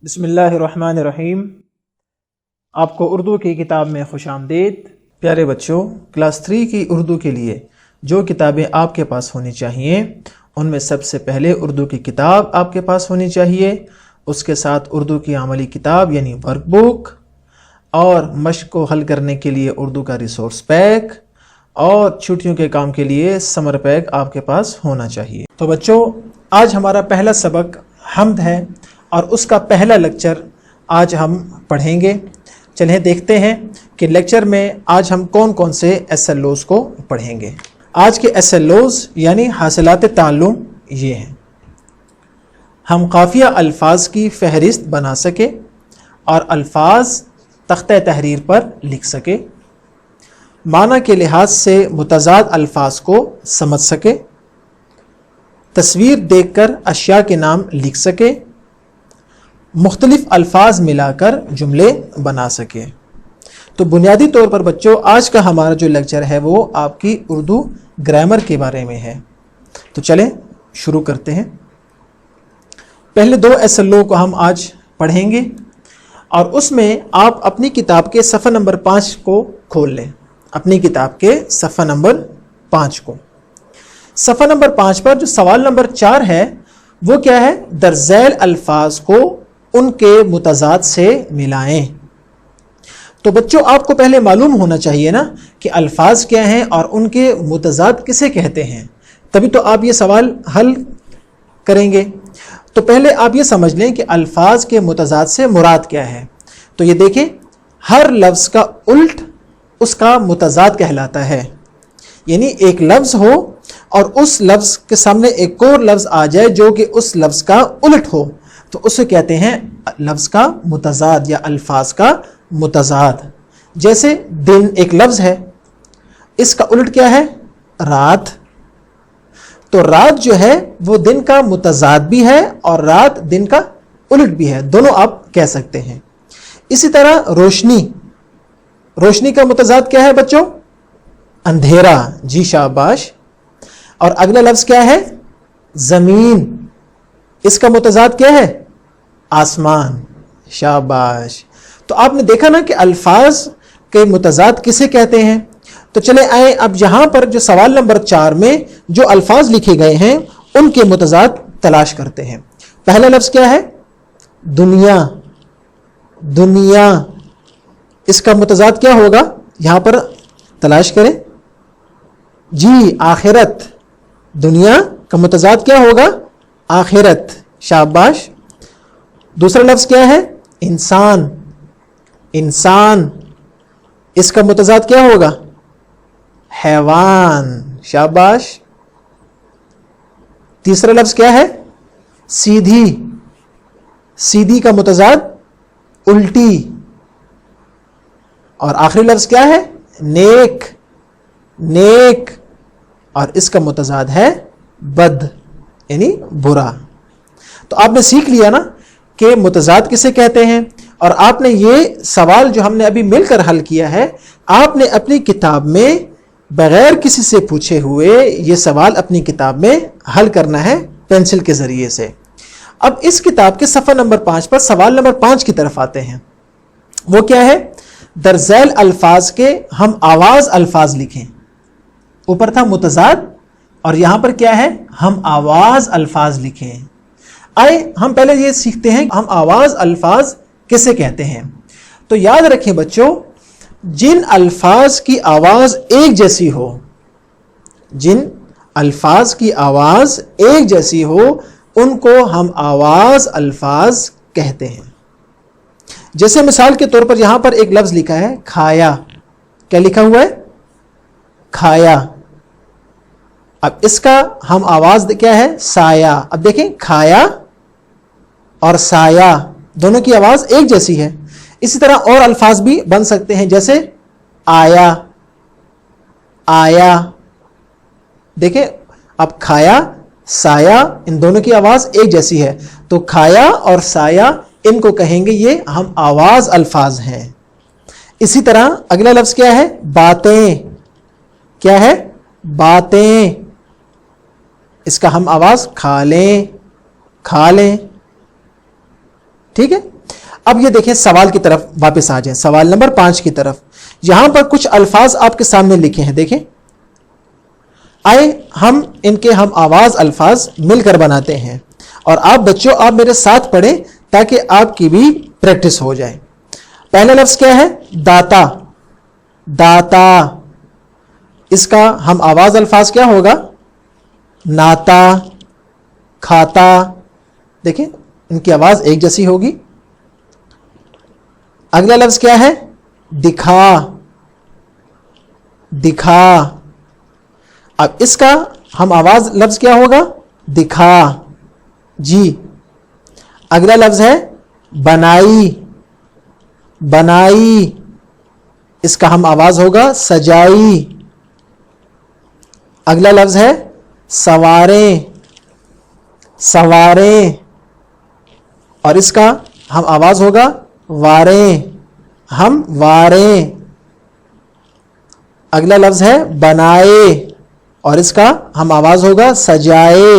بسم اللہ الرحمن الرحیم۔ آپ کو اردو کی کتاب میں خوش آمدید۔ پیارے بچوں، کلاس 3 کی اردو کے لیے جو کتابیں آپ کے پاس ہونی چاہیے ان میں سب سے پہلے اردو کی کتاب آپ کے پاس ہونی چاہیے، اس کے ساتھ اردو کی عملی کتاب یعنی ورک بک، اور مشق کو حل کرنے کے لیے اردو کا ریسورس پیک، اور چھٹیوں کے کام کے لیے سمر پیک آپ کے پاس ہونا چاہیے۔ تو بچوں، آج ہمارا پہلا سبق حمد ہے اور اس کا پہلا لیکچر آج ہم پڑھیں گے۔ چلیں دیکھتے ہیں کہ لیکچر میں آج ہم کون کون سے SLOs کو پڑھیں گے۔ آج کے SLOs یعنی حاصلات تعلم یہ ہیں: ہم قافیہ الفاظ کی فہرست بنا سکے اور الفاظ تختہ تحریر پر لکھ سکے، معنی کے لحاظ سے متضاد الفاظ کو سمجھ سکے، تصویر دیکھ کر اشیاء کے نام لکھ سکے، مختلف الفاظ ملا کر جملے بنا سکے۔ تو بنیادی طور پر بچوں آج کا ہمارا جو لیکچر ہے وہ آپ کی اردو گرامر کے بارے میں ہے۔ تو چلیں شروع کرتے ہیں۔ پہلے 2 SLO کو ہم آج پڑھیں گے اور اس میں آپ اپنی کتاب کے صفحہ نمبر 5 کو کھول لیں، اپنی کتاب کے صفحہ نمبر 5 کو۔ صفحہ نمبر 5 پر جو سوال نمبر 4 ہے وہ کیا ہے؟ در ذیل الفاظ کو ان کے متضاد سے ملائیں۔ تو بچوں آپ کو پہلے معلوم ہونا چاہیے نا کہ الفاظ کیا ہیں اور ان کے متضاد کسے کہتے ہیں، تبھی تو آپ یہ سوال حل کریں گے۔ تو پہلے آپ یہ سمجھ لیں کہ الفاظ کے متضاد سے مراد کیا ہے۔ تو یہ دیکھیں، ہر لفظ کا الٹ اس کا متضاد کہلاتا ہے، یعنی ایک لفظ ہو اور اس لفظ کے سامنے ایک اور لفظ آ جائے جو کہ اس لفظ کا الٹ ہو تو اسے کہتے ہیں لفظ کا متضاد یا الفاظ کا متضاد۔ جیسے دن ایک لفظ ہے، اس کا الٹ کیا ہے؟ رات۔ تو رات جو ہے وہ دن کا متضاد بھی ہے اور رات دن کا الٹ بھی ہے، دونوں آپ کہہ سکتے ہیں۔ اسی طرح روشنی، روشنی کا متضاد کیا ہے بچوں؟ اندھیرا۔ جی شاباش۔ اور اگلا لفظ کیا ہے؟ زمین، اس کا متضاد کیا ہے؟ آسمان۔ شاباش۔ تو آپ نے دیکھا نا کہ الفاظ کے متضاد کسے کہتے ہیں۔ تو چلے آئیں اب یہاں پر جو سوال نمبر 4 میں جو الفاظ لکھے گئے ہیں ان کے متضاد تلاش کرتے ہیں۔ پہلا لفظ کیا ہے؟ دنیا۔ دنیا، اس کا متضاد کیا ہوگا؟ یہاں پر تلاش کریں۔ جی آخرت۔ دنیا کا متضاد کیا ہوگا؟ آخرت۔ شاباش۔ دوسرا لفظ کیا ہے؟ انسان۔ انسان، اس کا متضاد کیا ہوگا؟ حیوان۔ شاباش۔ تیسرا لفظ کیا ہے؟ سیدھی۔ سیدھی کا متضاد الٹی۔ اور آخری لفظ کیا ہے؟ نیک۔ نیک، اور اس کا متضاد ہے بد یعنی برا۔ تو آپ نے سیکھ لیا نا کہ متضاد کسے کہتے ہیں، اور آپ نے یہ سوال جو ہم نے ابھی مل کر حل کیا ہے، آپ نے اپنی کتاب میں بغیر کسی سے پوچھے ہوئے یہ سوال اپنی کتاب میں حل کرنا ہے پینسل کے ذریعے سے۔ اب اس کتاب کے صفحہ نمبر 5 پر سوال نمبر 5 کی طرف آتے ہیں۔ وہ کیا ہے؟ در ذیل الفاظ کے ہم آواز الفاظ لکھیں۔ اوپر تھا متضاد اور یہاں پر کیا ہے؟ ہم آواز الفاظ لکھیں۔ آئے ہم پہلے یہ سیکھتے ہیں ہم آواز الفاظ کسے کہتے ہیں۔ تو یاد رکھیں بچوں، جن الفاظ کی آواز ایک جیسی ہو، جن الفاظ کی آواز ایک جیسی ہو ان کو ہم آواز الفاظ کہتے ہیں۔ جیسے مثال کے طور پر یہاں پر ایک لفظ لکھا ہے کھایا۔ کیا لکھا ہوا ہے؟ کھایا۔ اب اس کا ہم آواز کیا ہے؟ سایہ۔ اب دیکھیں کھایا اور سایہ دونوں کی آواز ایک جیسی ہے۔ اسی طرح اور الفاظ بھی بن سکتے ہیں، جیسے آیا۔ آیا، دیکھیں اب کھایا سایہ ان دونوں کی آواز ایک جیسی ہے، تو کھایا اور سایہ ان کو کہیں گے یہ ہم آواز الفاظ ہیں۔ اسی طرح اگلا لفظ کیا ہے؟ باتیں۔ کیا ہے؟ باتیں۔ اس کا ہم آواز کھا لیں۔ کھا لیں۔ ٹھیک ہے. اب یہ دیکھیں سوال کی طرف واپس آ جائیں, سوال نمبر 5 کی طرف. یہاں پر کچھ الفاظ آپ کے سامنے لکھے ہیں, دیکھیں. آئے ہم ان کے ہم آواز الفاظ مل کر بناتے ہیں, اور آپ بچوں آپ میرے ساتھ پڑھیں تاکہ آپ کی بھی پریکٹس ہو جائے. پہلا لفظ کیا ہے؟ داتا. داتا, اس کا ہم آواز الفاظ کیا ہوگا؟ ناتا, کھاتا. دیکھیں ان کی آواز ایک جیسی ہوگی. اگلا لفظ کیا ہے؟ دکھا. دکھا, اب اس کا ہم آواز لفظ کیا ہوگا؟ دکھا جی. اگلا لفظ ہے بنائی. بنائی, اس کا ہم آواز ہوگا سجائی. اگلا لفظ ہے سواریں. سواریں, اور اس کا ہم آواز ہوگا واریں. ہم واریں. اگلا لفظ ہے بنائے, اور اس کا ہم آواز ہوگا سجائے.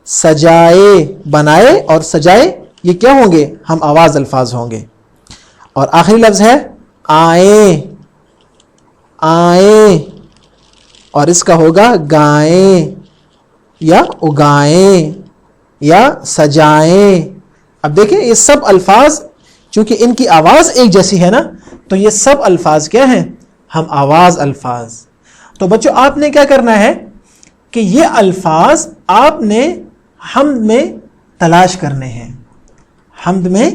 سجائے, بنائے اور سجائے یہ کیا ہوں گے؟ ہم آواز الفاظ ہوں گے. اور آخری لفظ ہے آئیں. آئیں, اور اس کا ہوگا گائیں یا اگائیں یا سجائیں. اب دیکھیں یہ سب الفاظ چونکہ ان کی آواز ایک جیسی ہے نا, تو یہ سب الفاظ کیا ہیں؟ ہم آواز الفاظ. تو بچوں آپ نے کیا کرنا ہے کہ یہ الفاظ آپ نے حمد میں تلاش کرنے ہیں. حمد میں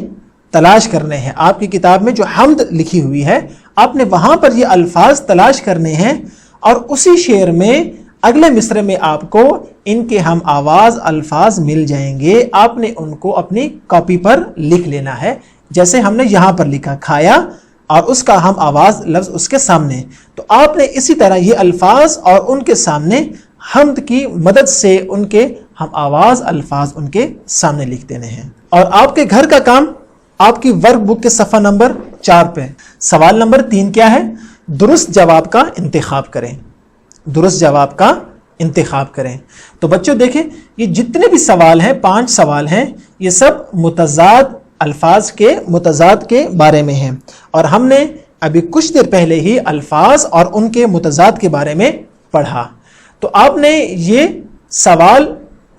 تلاش کرنے ہیں. آپ کی کتاب میں جو حمد لکھی ہوئی ہے آپ نے وہاں پر یہ الفاظ تلاش کرنے ہیں, اور اسی شعر میں اگلے مصرعے میں آپ کو ان کے ہم آواز الفاظ مل جائیں گے. آپ نے ان کو اپنی کاپی پر لکھ لینا ہے, جیسے ہم نے یہاں پر لکھا کھایا اور اس کا ہم آواز لفظ اس کے سامنے. تو آپ نے اسی طرح یہ الفاظ اور ان کے سامنے حمد کی مدد سے ان کے ہم آواز الفاظ ان کے سامنے لکھ دینے ہیں. اور آپ کے گھر کا کام آپ کی ورک بک کے صفحہ نمبر 4 پہ سوال نمبر 3 کیا ہے؟ درست جواب کا انتخاب کریں. درست جواب کا انتخاب کریں. تو بچوں دیکھیں یہ جتنے بھی سوال ہیں 5 سوال ہیں, یہ سب متضاد الفاظ کے متضاد کے بارے میں ہیں, اور ہم نے ابھی کچھ دیر پہلے ہی الفاظ اور ان کے متضاد کے بارے میں پڑھا. تو آپ نے یہ سوال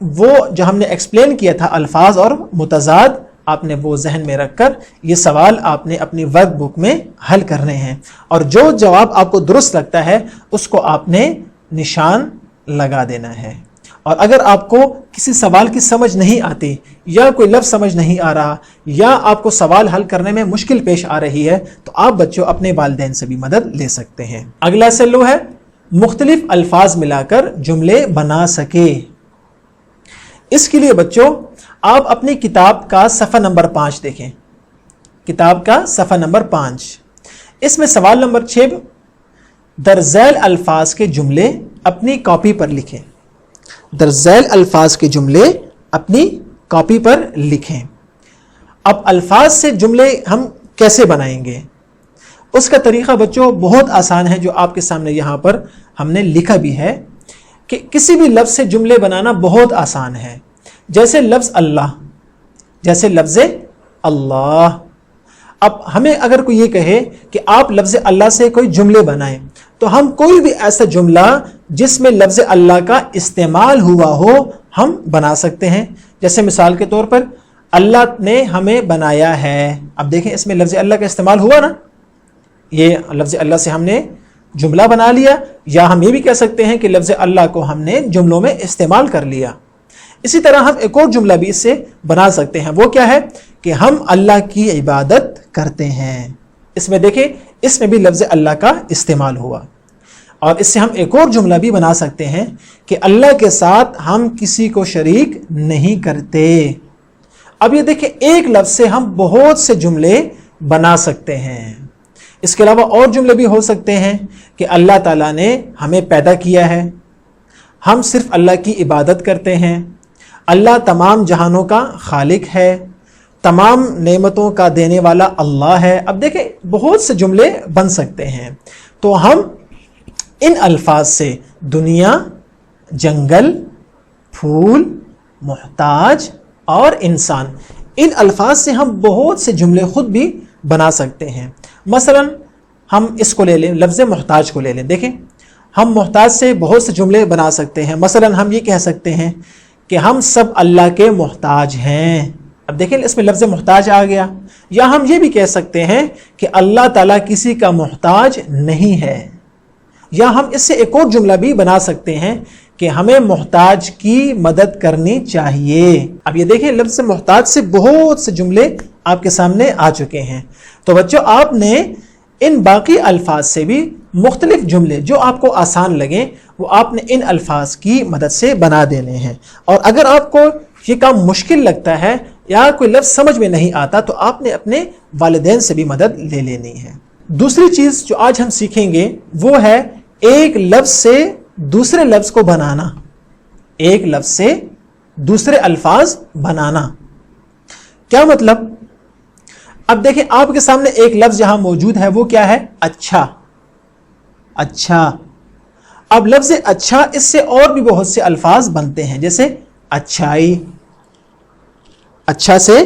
وہ جو ہم نے ایکسپلین کیا تھا الفاظ اور متضاد, آپ نے وہ ذہن میں رکھ کر یہ سوال آپ نے اپنی ورک بک میں حل کرنے ہیں, اور جو جواب آپ کو درست لگتا ہے اس کو آپ نے نشان لگا دینا ہے. اور اگر آپ کو کسی سوال کی سمجھ نہیں آتی یا کوئی لفظ سمجھ نہیں آ رہا یا آپ کو سوال حل کرنے میں مشکل پیش آ رہی ہے تو آپ بچوں اپنے والدین سے بھی مدد لے سکتے ہیں. اگلا سلو ہے مختلف الفاظ ملا کر جملے بنا سکے. اس کے لیے بچوں آپ اپنی کتاب کا صفحہ نمبر 5 دیکھیں. کتاب کا صفحہ نمبر 5, اس میں سوال نمبر 6 در ذیل الفاظ کے جملے اپنی کاپی پر لکھیں. در ذیل الفاظ کے جملے اپنی کاپی پر لکھیں. اب الفاظ سے جملے ہم کیسے بنائیں گے؟ اس کا طریقہ بچوں بہت آسان ہے, جو آپ کے سامنے یہاں پر ہم نے لکھا بھی ہے کہ کسی بھی لفظ سے جملے بنانا بہت آسان ہے. جیسے لفظ اللہ, جیسے لفظ اللہ. اب ہمیں اگر کوئی یہ کہے کہ آپ لفظ اللہ سے کوئی جملے بنائیں, تو ہم کوئی بھی ایسا جملہ جس میں لفظ اللہ کا استعمال ہوا ہو ہم بنا سکتے ہیں. جیسے مثال کے طور پر اللہ نے ہمیں بنایا ہے. اب دیکھیں اس میں لفظ اللہ کا استعمال ہوا نا, یہ لفظ اللہ سے ہم نے جملہ بنا لیا, یا ہم یہ بھی کہہ سکتے ہیں کہ لفظ اللہ کو ہم نے جملوں میں استعمال کر لیا. اسی طرح ہم ایک اور جملہ بھی اس سے بنا سکتے ہیں. وہ کیا ہے کہ ہم اللہ کی عبادت کرتے ہیں. اس میں دیکھیں اس میں بھی لفظ اللہ کا استعمال ہوا. اور اس سے ہم ایک اور جملہ بھی بنا سکتے ہیں کہ اللہ کے ساتھ ہم کسی کو شریک نہیں کرتے. اب یہ دیکھیں ایک لفظ سے ہم بہت سے جملے بنا سکتے ہیں. اس کے علاوہ اور جملے بھی ہو سکتے ہیں کہ اللہ تعالیٰ نے ہمیں پیدا کیا ہے, ہم صرف اللہ کی عبادت کرتے ہیں, اللہ تمام جہانوں کا خالق ہے, تمام نعمتوں کا دینے والا اللہ ہے. اب دیکھیں بہت سے جملے بن سکتے ہیں. تو ہم ان الفاظ سے دنیا, جنگل, پھول, محتاج اور انسان, ان الفاظ سے ہم بہت سے جملے خود بھی بنا سکتے ہیں. مثلا ہم اس کو لے لیں، لفظ محتاج کو لے لیں. دیکھیں ہم محتاج سے بہت سے جملے بنا سکتے ہیں. مثلا ہم یہ کہہ سکتے ہیں کہ ہم سب اللہ کے محتاج ہیں. اب دیکھیں اس میں لفظ محتاج آ گیا. یا ہم یہ بھی کہہ سکتے ہیں کہ اللہ تعالیٰ کسی کا محتاج نہیں ہے. یا ہم اس سے ایک اور جملہ بھی بنا سکتے ہیں کہ ہمیں محتاج کی مدد کرنی چاہیے. اب یہ دیکھیں لفظ محتاج سے بہت سے جملے آپ کے سامنے آ چکے ہیں. تو بچوں آپ نے ان باقی الفاظ سے بھی مختلف جملے جو آپ کو آسان لگیں وہ آپ نے ان الفاظ کی مدد سے بنا دینے ہیں. اور اگر آپ کو یہ کام مشکل لگتا ہے یا کوئی لفظ سمجھ میں نہیں آتا تو آپ نے اپنے والدین سے بھی مدد لے لینی ہے. دوسری چیز جو آج ہم سیکھیں گے وہ ہے ایک لفظ سے دوسرے لفظ کو بنانا. ایک لفظ سے دوسرے الفاظ بنانا. کیا مطلب؟ اب دیکھیں آپ کے سامنے ایک لفظ یہاں موجود ہے، وہ کیا ہے؟ اچھا. اچھا. اب لفظ اچھا اس سے اور بھی بہت سے الفاظ بنتے ہیں، جیسے اچھائی. اچھا سے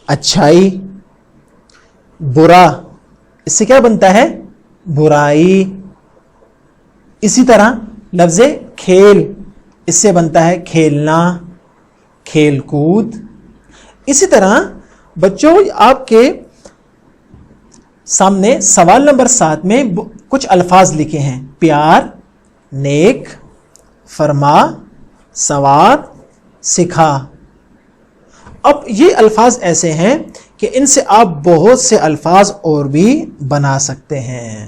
اچھائی. برا اس سے کیا بنتا ہے؟ برائی. اسی طرح لفظ کھیل اس سے بنتا ہے کھیلنا، کھیل کود. اسی طرح بچوں آپ کے سامنے سوال نمبر 7 میں کچھ الفاظ لکھے ہیں: پیار، نیک، فرما، سوار، سکھا. اب یہ الفاظ ایسے ہیں کہ ان سے آپ بہت سے الفاظ اور بھی بنا سکتے ہیں.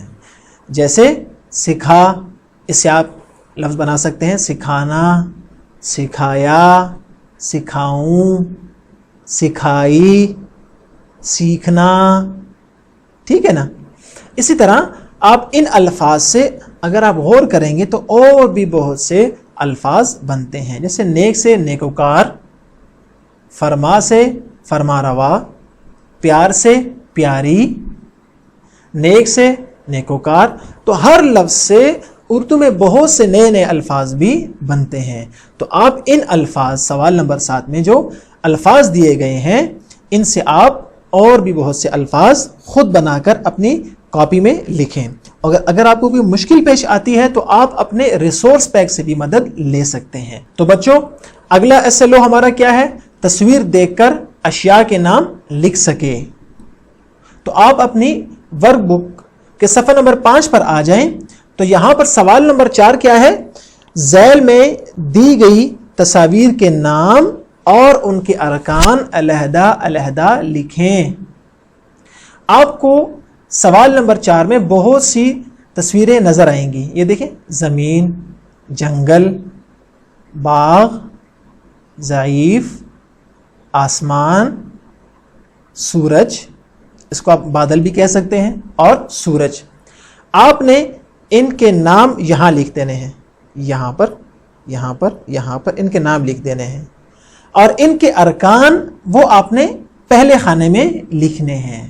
جیسے سکھا، اس سے آپ لفظ بنا سکتے ہیں سکھانا، سکھایا، سکھاؤں، سکھائی، سیکھنا. ٹھیک ہے نا؟ اسی طرح آپ ان الفاظ سے اگر آپ غور کریں گے تو اور بھی بہت سے الفاظ بنتے ہیں. جیسے نیک سے نیکوکار، فرما سے فرما روا، پیار سے پیاری، نیک سے نیکوکار. تو ہر لفظ سے اردو میں بہت سے نئے نئے الفاظ بھی بنتے ہیں. تو آپ ان الفاظ سوال نمبر 7 میں جو الفاظ دیے گئے ہیں ان سے آپ اور بھی بہت سے الفاظ خود بنا کر اپنی کاپی میں لکھیں. اگر آپ کو کوئی مشکل پیش آتی ہے تو آپ اپنے ریسورس پیک سے بھی مدد لے سکتے ہیں. تو بچوں اگلا SLO ہمارا کیا ہے؟ تصویر دیکھ کر اشیاء کے نام لکھ سکے. تو آپ اپنی ورک بک کے صفحہ نمبر 5 پر آ جائیں. تو یہاں پر سوال نمبر 4 کیا ہے؟ ذیل میں دی گئی تصاویر کے نام اور ان کے ارکان علیحدہ علیحدہ لکھیں. آپ کو سوال نمبر 4 میں بہت سی تصویریں نظر آئیں گی. یہ دیکھیں، زمین، جنگل، باغ، ضعیف، آسمان، سورج، اس کو آپ بادل بھی کہہ سکتے ہیں، اور سورج. آپ نے ان کے نام یہاں لکھ دینے ہیں. یہاں پر، یہاں پر، یہاں پر ان کے نام لکھ دینے ہیں. اور ان کے ارکان وہ آپ نے پہلے خانے میں لکھنے ہیں.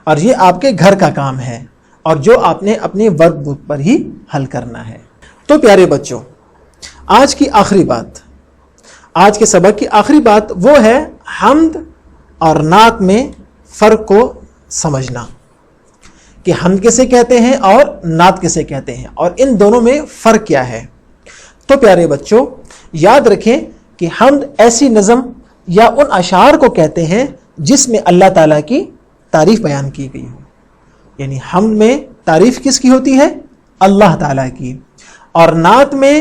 اور یہ آپ کے گھر کا کام ہے اور جو آپ نے اپنی ورک بک پر ہی حل کرنا ہے. تو پیارے بچوں، آج کی آخری بات، آج کے سبق کی آخری بات وہ ہے حمد اور نعت میں فرق کو سمجھنا کہ حمد کسے کہتے ہیں اور نعت کسے کہتے ہیں اور ان دونوں میں فرق کیا ہے. تو پیارے بچوں یاد رکھیں کہ حمد ایسی نظم یا ان اشعار کو کہتے ہیں جس میں اللہ تعالیٰ کی تعریف بیان کی گئی ہو. یعنی حمد میں تعریف کس کی ہوتی ہے؟ اللہ تعالیٰ کی. اور نعت میں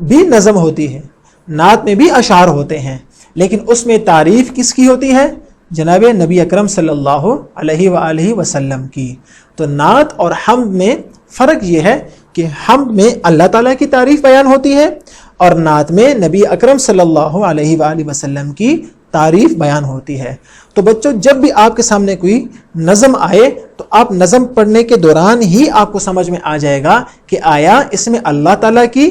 بھی نظم ہوتی ہے، نعت میں بھی اشعار ہوتے ہیں، لیکن اس میں تعریف کس کی ہوتی ہے؟ جناب نبی اکرم صلی اللہ علیہ وآلہ وسلم کی. تو نعت اور حمد میں فرق یہ ہے کہ حمد میں اللہ تعالیٰ کی تعریف بیان ہوتی ہے اور نعت میں نبی اکرم صلی اللہ علیہ وآلہ وسلم کی تعریف بیان ہوتی ہے. تو بچوں جب بھی آپ کے سامنے کوئی نظم آئے تو آپ نظم پڑھنے کے دوران ہی آپ کو سمجھ میں آ جائے گا کہ آیا اس میں اللہ تعالیٰ کی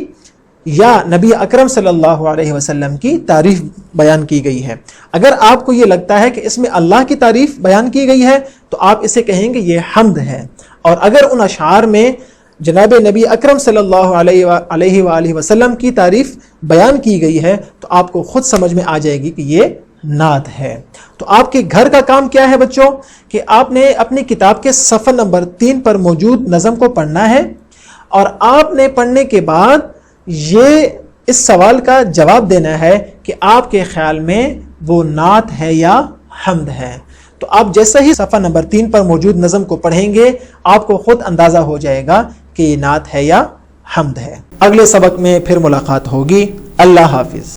یا نبی اکرم صلی اللہ علیہ وسلم کی تعریف بیان کی گئی ہے. اگر آپ کو یہ لگتا ہے کہ اس میں اللہ کی تعریف بیان کی گئی ہے تو آپ اسے کہیں گے یہ حمد ہے. اور اگر ان اشعار میں جناب نبی اکرم صلی اللہ علیہ وآلہ وسلم کی تعریف بیان کی گئی ہے تو آپ کو خود سمجھ میں آ جائے گی کہ یہ نعت ہے۔ تو آپ کے گھر کا کام کیا ہے بچوں کہ آپ نے اپنی کتاب کے صفحہ نمبر 3 پر موجود نظم کو پڑھنا ہے، اور آپ نے پڑھنے کے بعد یہ اس سوال کا جواب دینا ہے کہ آپ کے خیال میں وہ نعت ہے یا حمد ہے۔ تو آپ جیسا ہی صفحہ نمبر 3 پر موجود نظم کو پڑھیں گے آپ کو خود اندازہ ہو جائے گا کہ یہ نعت ہے یا حمد ہے۔ اگلے سبق میں پھر ملاقات ہوگی۔ اللہ حافظ۔